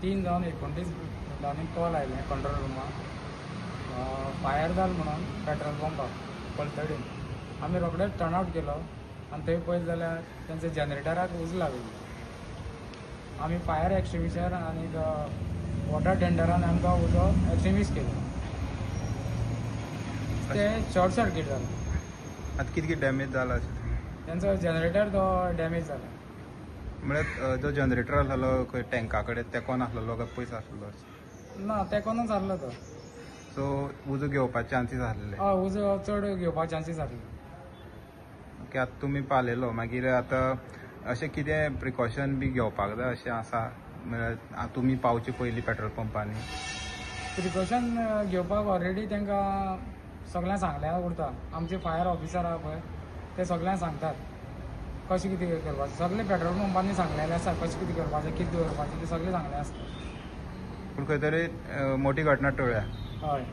3:29 मिनटांनी कॉल आयलें control रुमाक fire जाल म्हणून पेट्रोल पंपाक पलतडीन. आमी रोखडेच टर्नआउट केलो आनी थंय पळयत जाल्यार तेंचे जनरेटराक उज लागिल्ली. आमी फायर एक्सटिंग्विशर आनी वॉटर टेंडरान आमकां उजो एक्सटिंग्विश केलो. ते शॉर्ट सर्कीट जालें. आतां कितें डॅमेज जाला? तेंचो जनरेटर तो डॅमेज जाला. म्हळ्यार जो जनरेटर आसलो खंय टँका कडेन तेकोन आसलेलो काय पयस आसलेलो? ना, तेकोनूच आसलो तो. सो उजो घेवपाचे चान्सीस आसलेले? हय, उजो चड घेवपाचे चान्सीस आसले. ओके, आतां तुमी पालयलो, मागीर आतां अशें कितें प्रिकॉशन बी घेवपाक जाय अशें आसा? म्हळ्यार तुमी पावचे पयलीं पेट्रोल पंपांनी प्रिकॉशन घेवपाक ऑलरेडी तांकां सगळ्यांक सांगल्यार उरता. आमचे फायर ऑफिसर आहा पळय ते सगळ्यांक सांगतात कशें कितें करपाचें. सगळे पेट्रोल पंपांनी सांगलेलें आसा कशें कितें करपाचें, कितें दवरपाचें तें सगळें सांगलें आसता. पूण खंय तरी मोठी घटना टळ्ळ्या. हय.